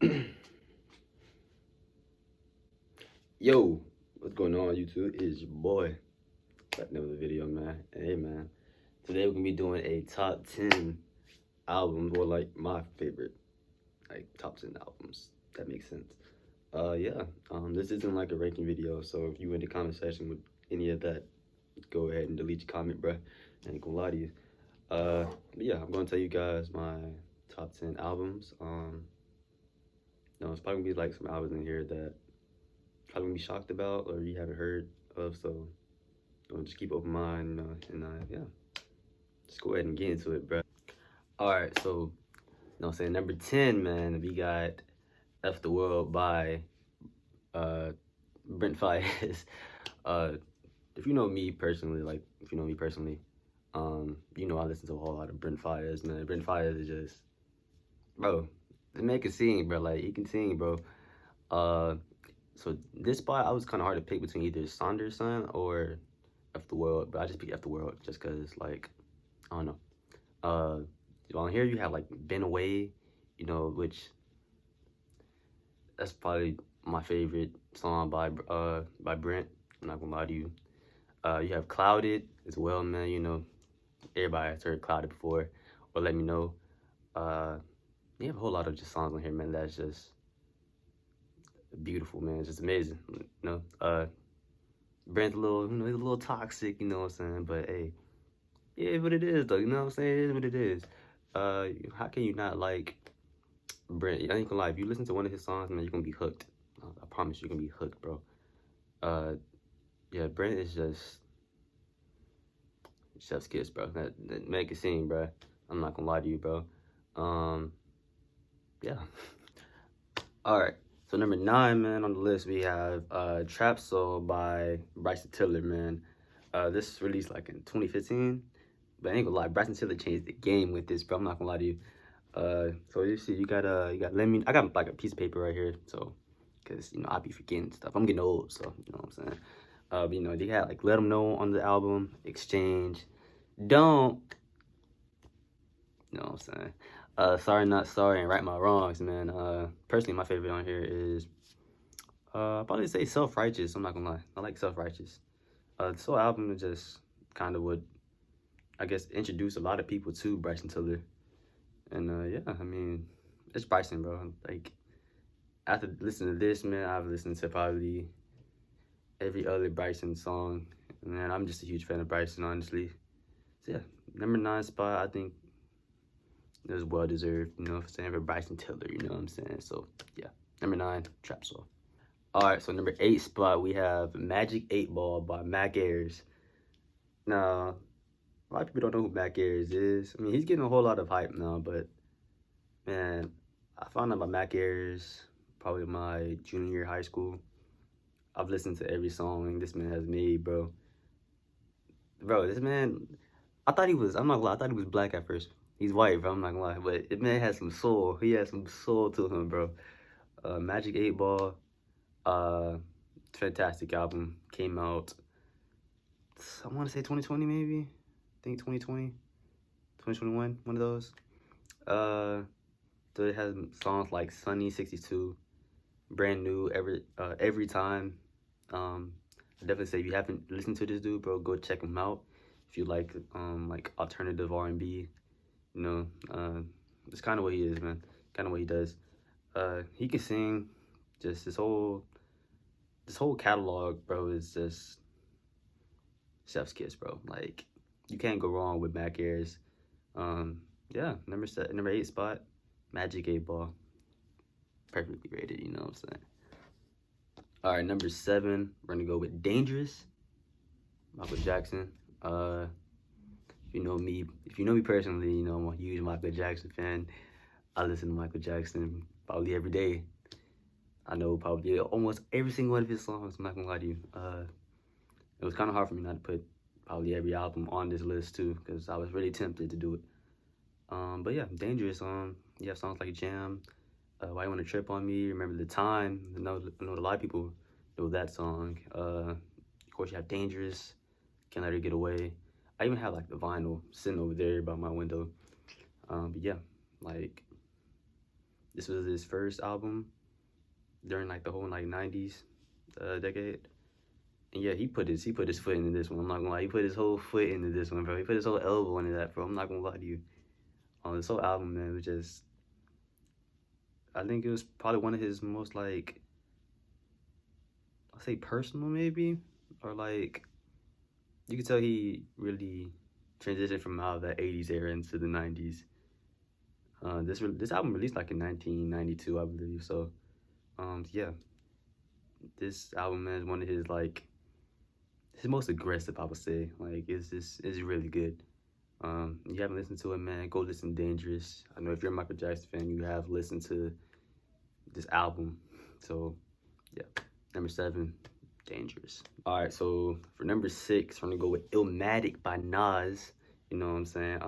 Yo, what's going on YouTube? It's your boy. Back another video, man. Hey, man. Today we're gonna be doing a top 10 albums, or like my favorite, like top 10 albums. That makes sense. Yeah. This isn't like a ranking video, so if you in the comment section with any of that, go ahead and delete your comment, bruh. I ain't gonna lie to you. But yeah, I'm gonna tell you guys my top 10 albums. It's probably gonna be like some albums in here that probably be shocked about or you haven't heard of. So just keep open mind, and yeah, just go ahead and get into it, bro. All right, so I'm saying number 10, man, we got "F the World" by uh Brent Faiyaz. uh, if you know me personally, I listen to a whole lot of Brent Faiyaz, man. Brent Faiyaz is just, bro, the man can sing, bro. Like he can sing, bro. Uh, so this spot I was kind of hard to pick between either Saunders Son or F the World, but I just picked F the World just cause like I don't know. Uh, on here you have like "Been Away," which that's probably my favorite song by Brent. I'm not gonna lie to you. You have "Clouded" as well, man. Everybody has heard "Clouded" before, or "Let Me Know." Uh, you have a whole lot of just songs on here, man. That's just beautiful, man. It's just amazing. Brent's he's a little toxic, you know what I'm saying? But hey, it is what it is, though. You know what I'm saying? It is what it is. How can you not like Brent? I ain't gonna lie. If you listen to one of his songs, man, you're gonna be hooked. I promise you're gonna be hooked, bro. Uh, yeah, Brent is just chef's kiss, bro. That make it sing, bro. I'm not gonna lie to you, bro. Um, yeah. All right. So number 9, man, on the list we have "Trap Soul" by Bryson Tiller, man. This released like in 2015. But I ain't gonna lie, Bryson Tiller changed the game with this, bro. I'm not gonna lie to you. So you see, you got let me. I got like a piece of paper right here, so because I be forgetting stuff. I'm getting old, so you know what I'm saying. But they had like "Let Them Know" on the album, "Exchange," "Don't," you know what I'm saying. "Sorry Not Sorry," and "Right My Wrongs," man. Personally, my favorite on here is I'll probably say "Self Righteous." I'm not gonna lie, I like "Self Righteous." This whole album is just kind of would, I guess, introduce a lot of people to Bryson Tiller. And yeah, I mean, it's Bryson, bro. Like after listening to this, man, I've listened to probably every other Bryson song. Man, I'm just a huge fan of Bryson, honestly. So yeah, number 9 spot, I think it was well deserved. For saying for Bryson Tiller. You know what I'm saying? So yeah, number 9, Trap Soul. All right, so number 8 spot we have "Magic 8 Ball" by Mac Ayres. Now, a lot of people don't know who Mac Ayres is. I mean, he's getting a whole lot of hype now, but man, I found out about Mac Ayres probably my junior year of high school. I've listened to every song this man has made, bro. Bro, this man, I'm not gonna lie, I thought he was black at first. He's white, bro, I'm not gonna lie. But this man has some soul. He has some soul to him, bro. Magic 8 Ball, uh, fantastic album. Came out, I wanna say 2020 maybe? I think 2020, 2021, one of those. Uh, so it has songs like "Sunny 62," "Brand New," every time. I definitely say if you haven't listened to this dude, bro, go check him out. If you like alternative R&B, you know, it's kind of what he is, man. Kind of what he does. He can sing. Just this whole catalog, bro, is just chef's kiss, bro. Like you can't go wrong with Mac Ayres. Yeah, number 8 spot, Magic 8 Ball, perfectly rated. You know what I'm saying? All right, number 7, we're gonna go with "Dangerous," Michael Jackson. If you know me personally, I'm a huge Michael Jackson fan. I listen to Michael Jackson probably every day. I know probably almost every single one of his songs. I'm not gonna lie to you. It was kind of hard for me not to put probably every album on this list too, because I was really tempted to do it. But yeah, "Dangerous." You have songs like "Jam," "Why You Wanna Trip on Me," "Remember the Time." I know a lot of people know that song. Of course, you have "Dangerous," "Can't Let Her Get Away." I even have like the vinyl sitting over there by my window. But yeah, like This was his first album during like the whole like 90s decade. And yeah, he put his foot into this one. I'm not gonna lie, he put his whole foot into this one, bro. He put his whole elbow into that, bro. I'm not gonna lie to you. This whole album, man, was just, I think it was probably one of his most like, I'll say personal maybe, or like, you could tell he really transitioned from out of that 80s era into the 90s. This album released like in 1992, I believe. So, yeah, this album, man, is one of his like his most aggressive, I would say. Like, it's really good. You haven't listened to it, man, go listen to Dangerous. I know if you're a Michael Jackson fan, you have listened to this album. So, yeah. Number 7, Dangerous. All right, so for number 6, I'm gonna go with Illmatic by Nas. You know what I'm saying?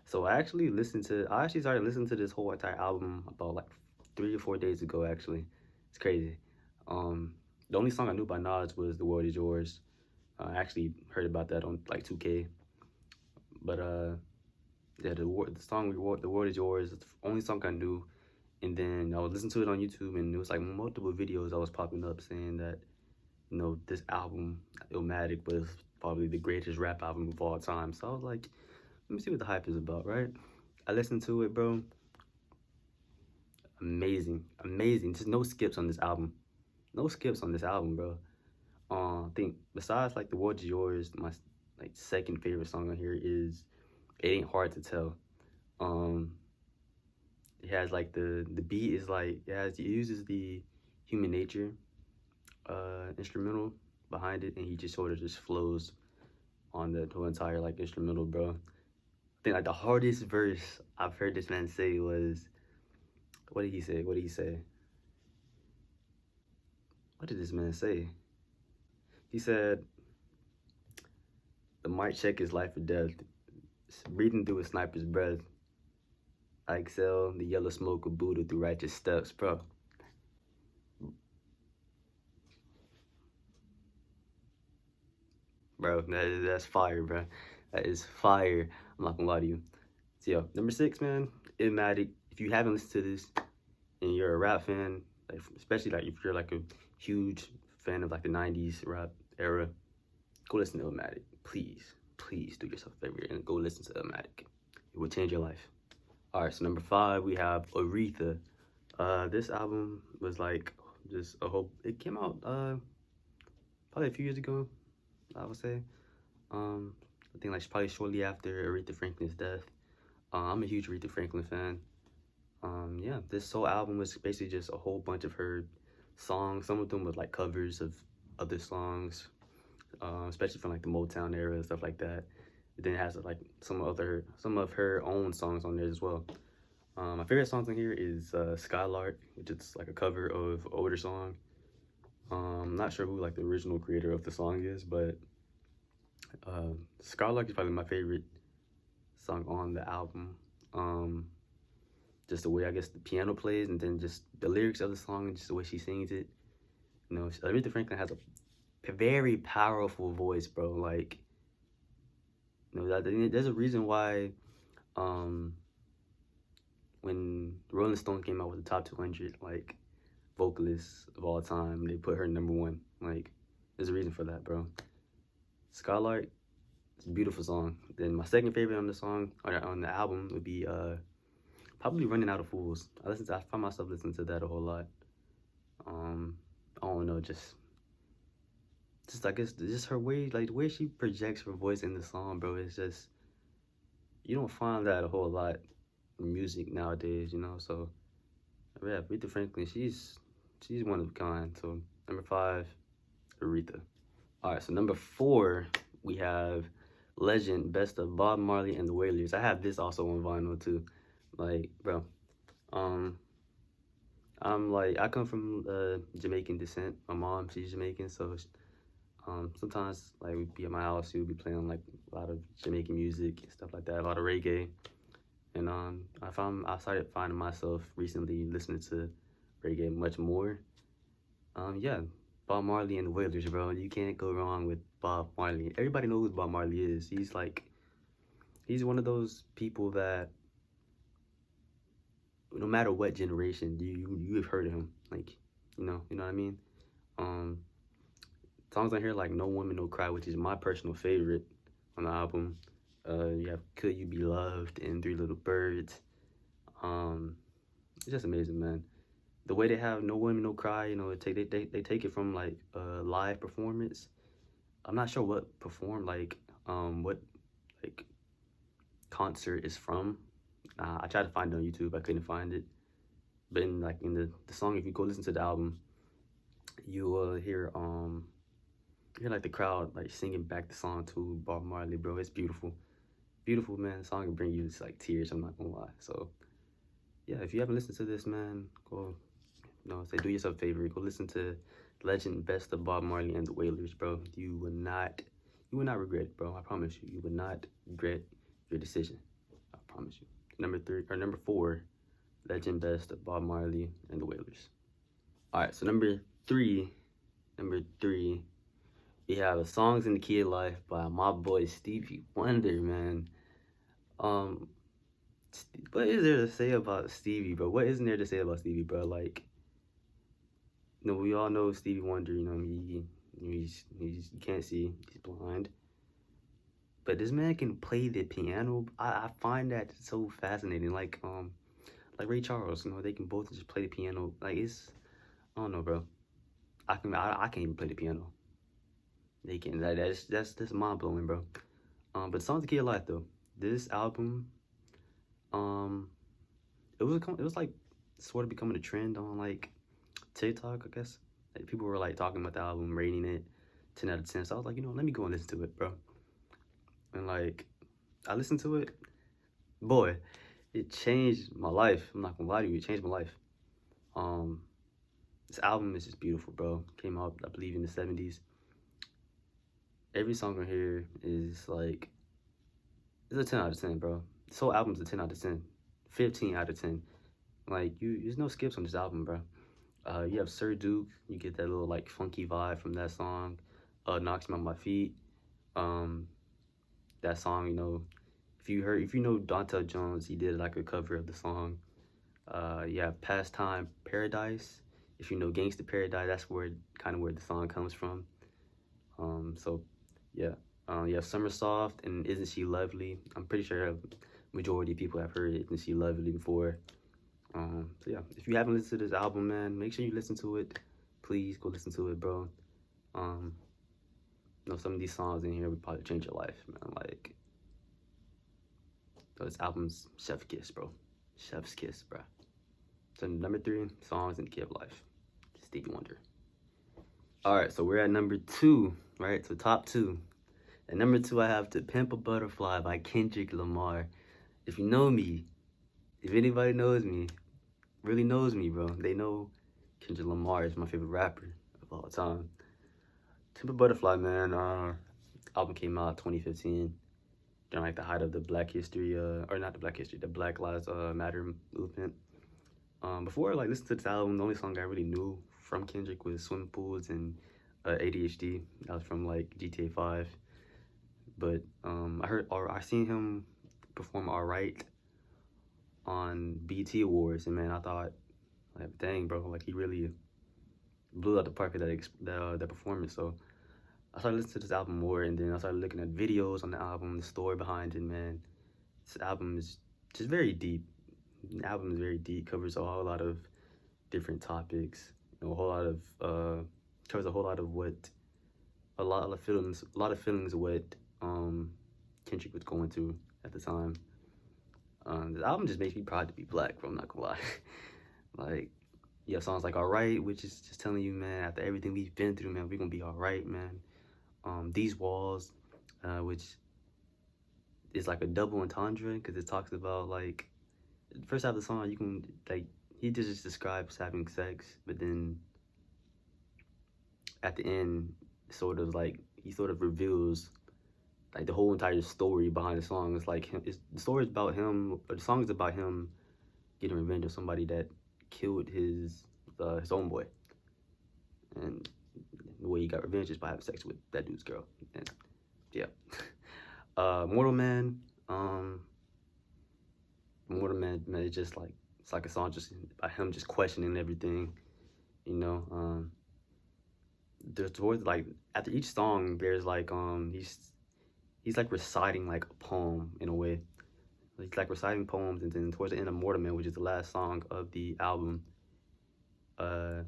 So I actually started listening to this whole entire album about like 3 or 4 days ago, actually. It's crazy. The only song I knew by Nas was The World Is Yours. I actually heard about that on like 2K. But yeah, the song The World Is Yours is the only song I knew. And then I was listening to it on YouTube, and there was like multiple videos I was popping up saying that, you know, this album, Illmatic, was probably the greatest rap album of all time. So I was like, let me see what the hype is about, right? I listened to it, bro. Amazing, amazing. Just no skips on this album. No skips on this album, bro. I think besides like The World Is Yours, my like second favorite song on here is It Ain't Hard to Tell. It has like the beat is like it uses the Human Nature instrumental behind it, and he just sort of just flows on the whole entire like instrumental, bro. I think like the hardest verse I've heard this man say was, what did he say? What did he say? What did this man say? He said, the mic check is life or death. Breathing through a sniper's breath. I exhale the yellow smoke of Buddha through righteous steps, bro. Bro, that's fire, bro. That is fire. I'm not gonna lie to you. So, yo, number 6, man, Illmatic. If you haven't listened to this and you're a rap fan, like, especially like if you're like a huge fan of like the 90s rap era, go listen to Illmatic. Please, please do yourself a favor and go listen to Illmatic. It will change your life. All right, so number 5, we have Aretha. This album was like just a whole, it came out probably a few years ago, I would say. I think like probably shortly after Aretha Franklin's death. I'm a huge Aretha Franklin fan. Yeah, this whole album was basically just a whole bunch of her songs. Some of them were like covers of other songs, especially from like the Motown era and stuff like that. It then has like some of her own songs on there as well. My favorite songs on here is Skylark, which is like a cover of an older song. I'm not sure who like the original creator of the song is, but Skylark is probably my favorite song on the album. Just the way I guess the piano plays, and then just the lyrics of the song, and just the way she sings it. You know, Aretha Franklin has a very powerful voice, bro. Like, you know, there's a reason why when Rolling Stone came out with the top 200 like vocalists of all time, they put her number 1. Like, there's a reason for that, bro. Skylark, it's a beautiful song. Then my second favorite on the song, or on the album, would be probably Running Out of Fools. I find myself listening to that a whole lot. I don't know, just I guess just her way, like the way she projects her voice in the song, bro. It's just, you don't find that a whole lot in music nowadays, you know. So yeah, Aretha Franklin, she's one of a kind. So number 5, Aretha. All right, so number 4, we have Legend, Best of Bob Marley and the Wailers. I have this also on vinyl too. Like, bro, I'm like, I come from Jamaican descent. My mom, she's Jamaican, so sometimes like we'd be at my house, we would be playing like a lot of Jamaican music and stuff like that, a lot of reggae. And I started finding myself recently listening to reggae much more. Yeah, Bob Marley and the Wailers, bro. You can't go wrong with Bob Marley. Everybody knows who Bob Marley is. He's one of those people that no matter what generation, you've heard of him. Like, you know what I mean. Um, songs on here like "No Woman No Cry," which is my personal favorite on the album. You have "Could You Be Loved" and "Three Little Birds." Um, it's just amazing, man. The way they have "No Women No Cry," they take it from like a live performance. I'm not sure what like concert is from. I tried to find it on YouTube, I couldn't find it. But in the song, if you go listen to the album, you will hear like the crowd like singing back the song to Bob Marley, bro. It's beautiful, beautiful, man. The song can bring you just like tears. I'm not gonna lie. So yeah, if you haven't listened to this, man, go. Say do yourself a favor. Go listen to Legend Best of Bob Marley and the Wailers, bro. You will not regret it, bro. I promise you. You will not regret your decision. I promise you. Number four, Legend Best of Bob Marley and the Wailers. All right, so number three, we have Songs in the Key of Life by my boy Stevie Wonder, man. What is there to say about Stevie, bro? What isn't there to say about Stevie, bro? Like, we all know Stevie Wonder. He's you can't see, he's blind, but this man can play the piano. I find that so fascinating. Like Ray Charles, they can both just play the piano. Like I don't know, bro. I can't even play the piano. They can. That's mind blowing, bro. But Songs to Key of Life though. This album, it was like sort of becoming a trend on like TikTok, I guess. Like, people were like talking about the album, rating it 10 out of 10. So I was like, let me go and listen to it, bro. And like, I listened to it, boy, it changed my life. I'm not gonna lie to you, it changed my life. This album is just beautiful, bro. Came out, I believe, in the 70s. Every song on here is like, it's a 10 out of 10, bro. This whole album's a 10 out of 10, 15 out of 10. Like, there's no skips on this album, bro. You have Sir Duke. You get that little like funky vibe from that song. Knocks Me on My Feet. That song, if you know Dontel Jones, he did like a cover of the song. You have Pastime Paradise. If you know Gangsta Paradise, that's where the song comes from. So yeah. You have Summer Soft and Isn't She Lovely. I'm pretty sure majority of people have heard Isn't She Lovely before. So yeah, if you haven't listened to this album, man, make sure you listen to it. Please go listen to it, bro. Some of these songs in here would probably change your life, man. Like, this album's chef's kiss, bro. Chef's kiss, bro. So number 3, Songs in the Key of Life, Stevie Wonder. All right, so we're at number 2, right? So top 2. At number 2, I have To Pimp a Butterfly by Kendrick Lamar. If you know me, if anybody knows me, really knows me, bro, they know Kendrick Lamar is my favorite rapper of all time. Pimp a Butterfly, man, album came out 2015 during like the height of the Black History, or not the Black History, the Black Lives Matter movement. Before like listening to this album, the only song I really knew from Kendrick was Swimming Pools and ADHD. That was from like GTA 5. But I seen him perform Alright on BET Awards, and man, I thought, like, dang, bro, like he really blew out the park of that performance. So I started listening to this album more, and then I started looking at videos on the album, the story behind it, man. This album is just very deep. The album is very deep, covers a whole lot of different topics, a whole lot of covers a whole lot of a lot of feelings what Kendrick was going through at the time. The album just makes me proud to be black, bro. I'm not gonna lie. Like, you have songs like Alright, which is just telling you, man, after everything we've been through, man, we're gonna be alright, man. These Walls, which is like a double entendre, because it talks about like the first half of the song, you can like he just describes having sex, but then at the end, he sort of reveals like the whole entire story behind the song. It's like the story is about him, or the song is about him getting revenge on somebody that killed his own boy, and the way he got revenge is by having sex with that dude's girl. And yeah. Mortal Man, man, is just like It's like a song just by him just questioning everything, you know. There's towards like after each song, there's like he's like reciting like a poem in a way. He's like reciting poems, and then towards the end of Mortal Man, which is the last song of the album, uh,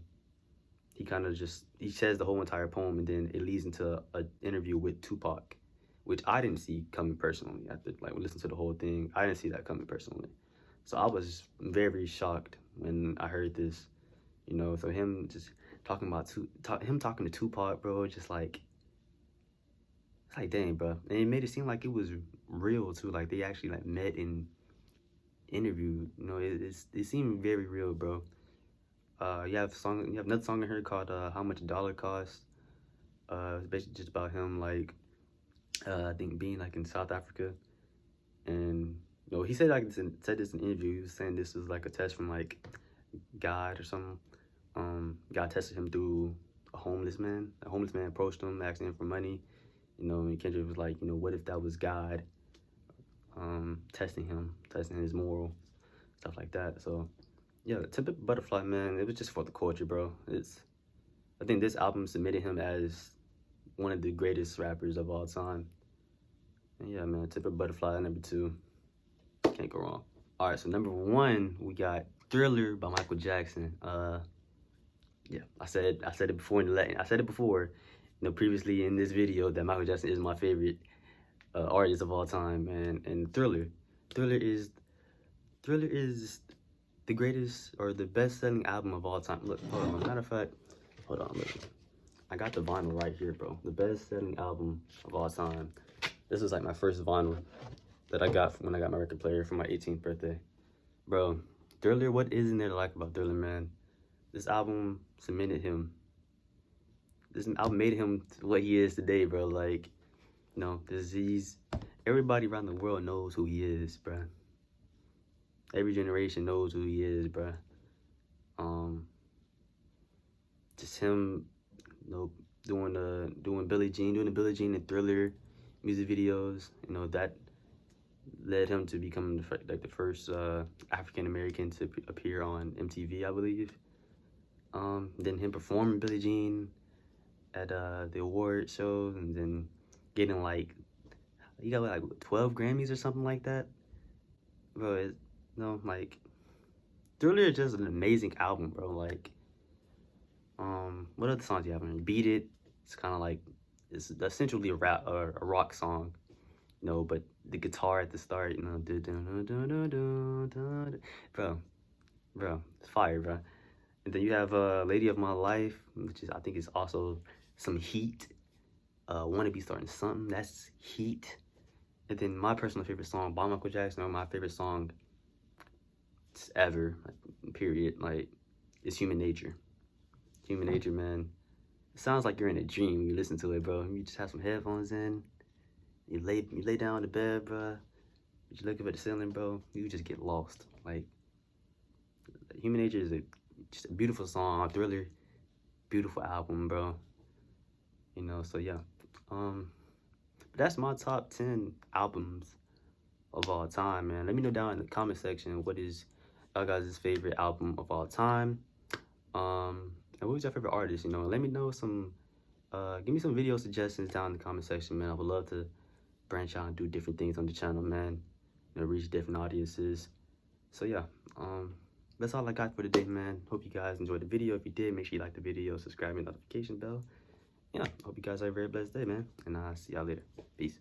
he kind of just he says the whole entire poem, and then it leads into an interview with Tupac, which I didn't see coming personally. After like we listened to the whole thing, I didn't see that coming personally. So I was very shocked when I heard this, you know. So him just talking about him talking to Tupac, bro, just like it's like dang, bro, and it made it seem like it was real too. Like they actually like met and interviewed. You know, it seemed very real, bro. You have another song in here called "How Much a Dollar Costs." It's basically just about him like I think being like in South Africa, and you know he said said this in an interview. He was saying this was like a test from like God or something. God tested him through a homeless man. A homeless man approached him, asking him for money. You know, and Kendrick was like, you know, what if that was God testing him, testing his moral, stuff like that. So, yeah, To Pimp a Butterfly, man, it was just for the culture, bro. I think this album submitted him as one of the greatest rappers of all time. And yeah, man, To Pimp a Butterfly, number 2. Can't go wrong. All right, so number 1, we got Thriller by Michael Jackson. Yeah, I said it before you know, previously in this video that Michael Jackson is my favorite artist of all time, and Thriller is the greatest or the best-selling album of all time. Look, hold on. Matter of fact, hold on. Look, I got the vinyl right here, bro. The best-selling album of all time. This was like my first vinyl that I got when I got my record player for my 18th birthday, bro. Thriller, what isn't there to like about Thriller, man? This album cemented him. This album made him what he is today, bro. Like, you know, everybody around the world knows who he is, bro. Every generation knows who he is, bro. Just him, you know, doing the Billie Jean and Thriller music videos. You know, that led him to become the first African American to appear on MTV, I believe. Then him performing Billie Jean at the award shows, and then getting like he got like 12 Grammys or something like that, bro. You know, like Thriller is just an amazing album, bro. Like, what other songs do you have on here? Beat It. It's kind of like it's essentially a rock song, you know, but the guitar at the start, you know, bro, it's fire, bro. And then you have Lady of My Life, which is I think is also some heat. Wanna Be Starting Something, that's heat. And then my personal favorite song by Michael Jackson, or my favorite song ever, like, period, like, it's Human Nature. Human Nature, man. It sounds like you're in a dream when you listen to it, bro. You just have some headphones in, you lay down on the bed, bro. You look up at the ceiling, bro. You just get lost. Like, Human Nature is just a beautiful song. Thriller, beautiful album, bro. You know, so yeah. But that's my top 10 albums of all time, man. Let me know down in the comment section what is y'all guys' favorite album of all time. And what was your favorite artist? You know, let me know some. Give me some video suggestions down in the comment section, man. I would love to branch out and do different things on the channel, man. You know, reach different audiences. So yeah, that's all I got for today, man. Hope you guys enjoyed the video. If you did, make sure you like the video, subscribe, and notification bell. Yeah, hope you guys have a very blessed day, man. And I'll see y'all later.